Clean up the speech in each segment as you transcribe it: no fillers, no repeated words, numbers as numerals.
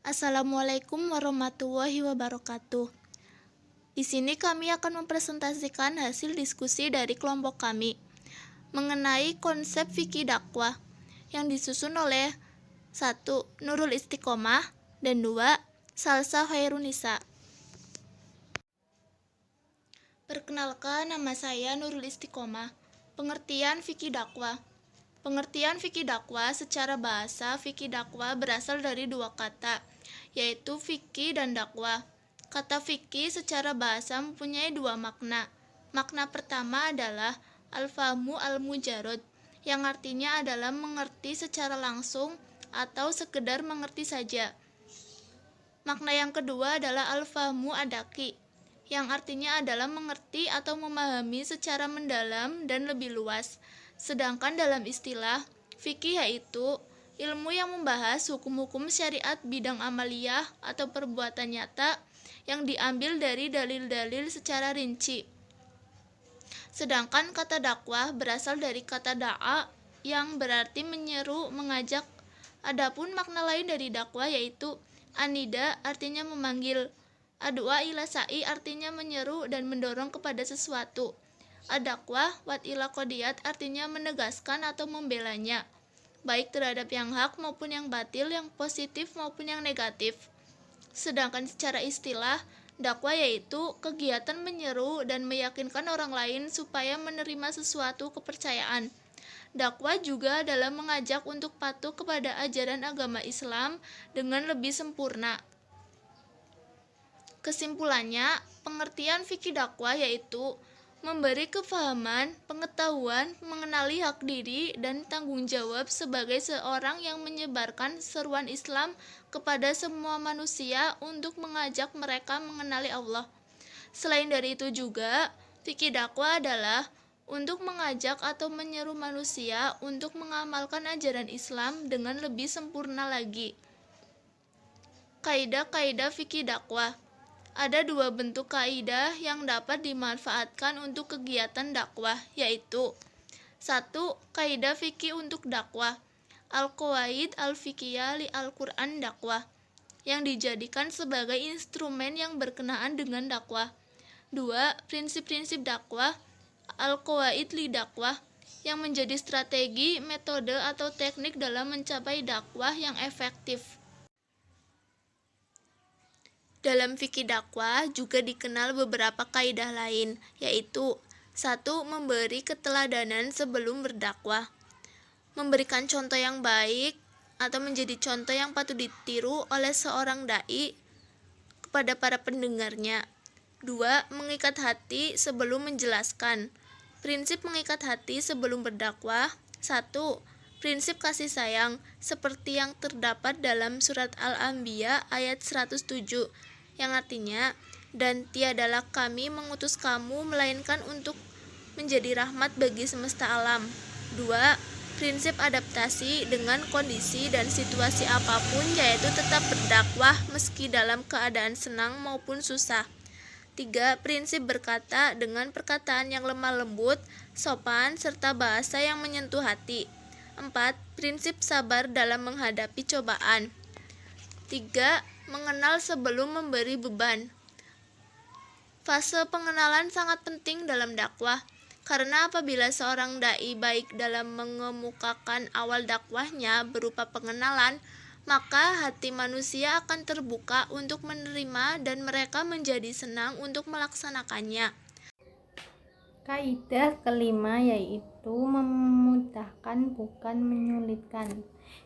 Assalamualaikum warahmatullahi wabarakatuh. Di sini kami akan mempresentasikan hasil diskusi dari kelompok kami mengenai konsep fikih dakwah yang disusun oleh 1. Nurul Istiqomah dan 2. Salsa Khairunisa. Perkenalkan, nama saya Nurul Istiqomah. Pengertian fikih dakwah. Pengertian fikih dakwah secara bahasa, fikih dakwah berasal dari dua kata, yaitu fikih dan dakwah. Kata fikih secara bahasa mempunyai dua makna. Makna pertama adalah al-fahmu al-mujarrad, yang artinya adalah mengerti secara langsung atau sekedar mengerti saja. Makna yang kedua adalah al-fahmu adaki, yang artinya adalah mengerti atau memahami secara mendalam dan lebih luas. Sedangkan dalam istilah, fikih yaitu ilmu yang membahas hukum-hukum syariat bidang amaliyah atau perbuatan nyata yang diambil dari dalil-dalil secara rinci. Sedangkan kata dakwah berasal dari kata da'a yang berarti menyeru, mengajak. Adapun makna lain dari dakwah yaitu anida artinya memanggil, adua ila sa'i artinya menyeru dan mendorong kepada sesuatu. Ad-dakwah wat ila qadiyat artinya menegaskan atau membelanya, baik terhadap yang hak maupun yang batil, yang positif maupun yang negatif. Sedangkan secara istilah, dakwah yaitu kegiatan menyeru dan meyakinkan orang lain supaya menerima sesuatu kepercayaan. Dakwah juga adalah mengajak untuk patuh kepada ajaran agama Islam dengan lebih sempurna. Kesimpulannya, pengertian fikih dakwah yaitu memberi kefahaman, pengetahuan, mengenali hak diri, dan tanggung jawab sebagai seorang yang menyebarkan seruan Islam kepada semua manusia untuk mengajak mereka mengenali Allah. Selain dari itu juga, fikih dakwah adalah untuk mengajak atau menyeru manusia untuk mengamalkan ajaran Islam dengan lebih sempurna lagi. Kaidah-kaidah fikih dakwah. Ada dua bentuk kaidah yang dapat dimanfaatkan untuk kegiatan dakwah, yaitu 1. Kaidah fikih untuk dakwah, al-qawaid al-fiqhiyah li al-Qur'an dakwah, yang dijadikan sebagai instrumen yang berkenaan dengan dakwah. 2. Prinsip-prinsip dakwah, al-qawaid li dakwah, yang menjadi strategi, metode, atau teknik dalam mencapai dakwah yang efektif. Dalam fikih dakwah juga dikenal beberapa kaidah lain, yaitu 1. Memberi keteladanan sebelum berdakwah, memberikan contoh yang baik atau menjadi contoh yang patut ditiru oleh seorang dai kepada para pendengarnya. 2. Mengikat hati sebelum menjelaskan. Prinsip mengikat hati sebelum berdakwah. 1. Prinsip kasih sayang, seperti yang terdapat dalam surat Al-Anbiya ayat 107, yang artinya, dan tiadalah kami mengutus kamu melainkan untuk menjadi rahmat bagi semesta alam. 2. Prinsip adaptasi dengan kondisi dan situasi apapun, yaitu tetap berdakwah meski dalam keadaan senang maupun susah. 3. Prinsip berkata dengan perkataan yang lemah lembut, sopan, serta bahasa yang menyentuh hati. 4. Prinsip sabar dalam menghadapi cobaan. 3. Mengenal sebelum memberi beban. Fase pengenalan sangat penting dalam dakwah, karena apabila seorang dai baik dalam mengemukakan awal dakwahnya berupa pengenalan, maka hati manusia akan terbuka untuk menerima dan mereka menjadi senang untuk melaksanakannya. Kaidah kelima yaitu memudahkan bukan menyulitkan.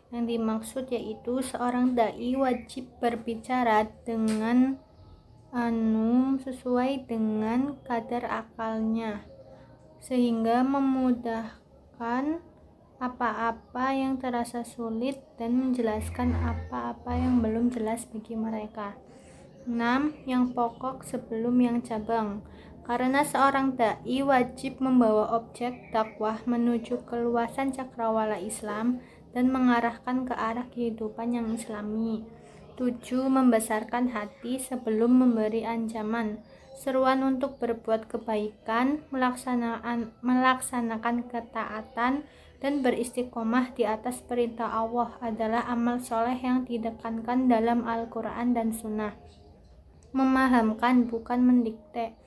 Yang dimaksud yaitu seorang dai wajib berbicara dengan sesuai dengan kadar akalnya, sehingga memudahkan apa-apa yang terasa sulit dan menjelaskan apa-apa yang belum jelas bagi mereka. 6. Yang pokok sebelum yang cabang. Karena seorang dai wajib membawa objek dakwah menuju keluasan cakrawala Islam dan mengarahkan ke arah kehidupan yang islami. 7. Membesarkan hati sebelum memberi ancaman. Seruan untuk berbuat kebaikan, melaksanakan ketaatan, dan beristiqomah di atas perintah Allah adalah amal soleh yang ditekankan dalam Al-Quran dan Sunnah. Memahamkan bukan mendikte.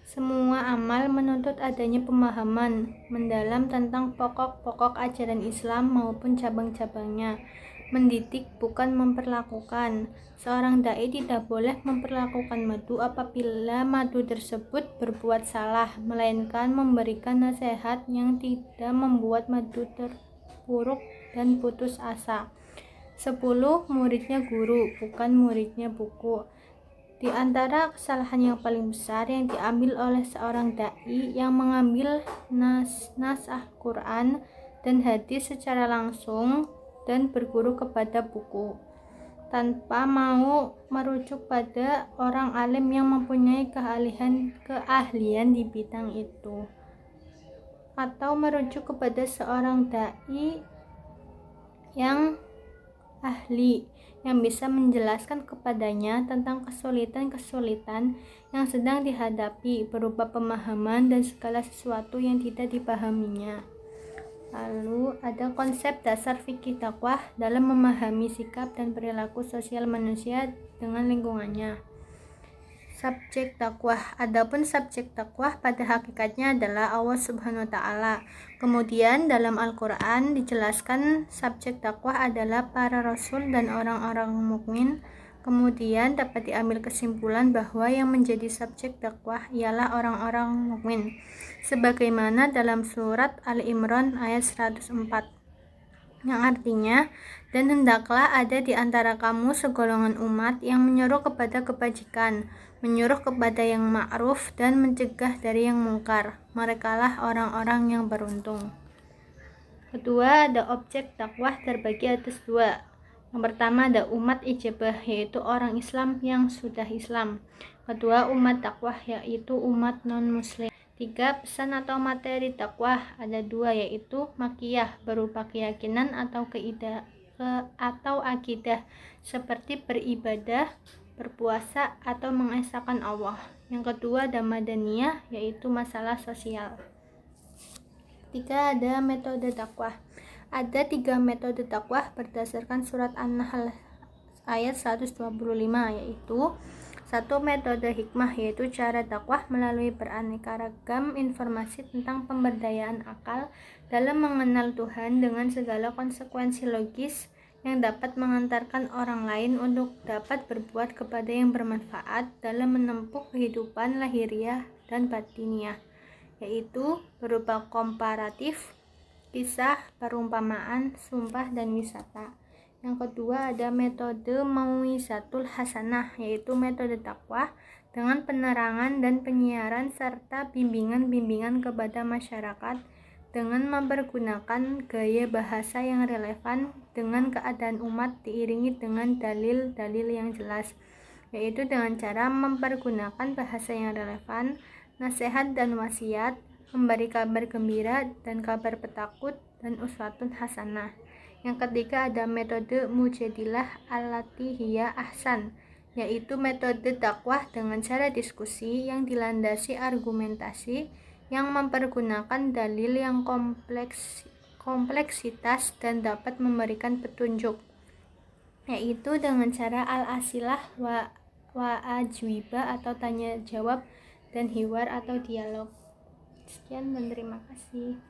Semua amal menuntut adanya pemahaman mendalam tentang pokok-pokok ajaran Islam maupun cabang-cabangnya. Mendidik bukan memperlakukan. Seorang dai tidak boleh memperlakukan madu apabila madu tersebut berbuat salah, melainkan memberikan nasihat yang tidak membuat madu terpuruk dan putus asa. 10. Muridnya guru, bukan muridnya buku. Di antara kesalahan yang paling besar yang diambil oleh seorang dai yang mengambil nas Al-Quran dan hadis secara langsung dan berguru kepada buku tanpa mau merujuk pada orang alim yang mempunyai keahlian di bidang itu, atau merujuk kepada seorang dai yang ahli yang bisa menjelaskan kepadanya tentang kesulitan-kesulitan yang sedang dihadapi berupa pemahaman dan segala sesuatu yang tidak dipahaminya. Lalu ada konsep dasar fikih dakwah dalam memahami sikap dan perilaku sosial manusia dengan lingkungannya. Subjek dakwah. Adapun subjek dakwah pada hakikatnya adalah Allah Subhanahu wa taala. Kemudian dalam Al-Qur'an dijelaskan subjek dakwah adalah para rasul dan orang-orang mukmin. Kemudian dapat diambil kesimpulan bahwa yang menjadi subjek dakwah ialah orang-orang mukmin. Sebagaimana dalam surat Ali Imran ayat 104. Yang artinya, dan hendaklah ada di antara kamu segolongan umat yang menyuruh kepada kebajikan, menyuruh kepada yang ma'ruf dan mencegah dari yang mungkar. Merekalah orang-orang yang beruntung. Kedua, ada objek dakwah terbagi atas dua. Yang pertama ada umat ijabah, yaitu orang Islam yang sudah Islam. Kedua, umat dakwah, yaitu umat non-muslim. 3. Pesan atau materi dakwah ada dua, yaitu makiyah berupa keyakinan atau akidah seperti beribadah, berpuasa atau mengesahkan Allah. Yang kedua ada madaniyah, yaitu masalah sosial. 3. Ada metode dakwah. Ada 3 metode dakwah berdasarkan surat An-Nahl ayat 125, yaitu 1. Metode hikmah, yaitu cara dakwah melalui beraneka ragam informasi tentang pemberdayaan akal dalam mengenal Tuhan dengan segala konsekuensi logis yang dapat mengantarkan orang lain untuk dapat berbuat kepada yang bermanfaat dalam menempuh kehidupan lahiriah dan batiniah, yaitu berupa komparatif, kisah, perumpamaan, sumpah, dan wisata. Yang kedua ada metode mau'izatul hasanah, yaitu metode dakwah dengan penerangan dan penyiaran serta bimbingan-bimbingan kepada masyarakat dengan mempergunakan gaya bahasa yang relevan dengan keadaan umat diiringi dengan dalil-dalil yang jelas, yaitu dengan cara mempergunakan bahasa yang relevan, nasihat dan wasiat, memberi kabar gembira dan kabar petakut, dan uswatun hasanah. Yang ketiga ada metode mujadilah allati hiya ahsan, yaitu metode dakwah dengan cara diskusi yang dilandasi argumentasi yang mempergunakan dalil yang kompleksitas dan dapat memberikan petunjuk, yaitu dengan cara al-asilah wa ajwiba atau tanya jawab dan hiwar atau dialog. Sekian dan terima kasih.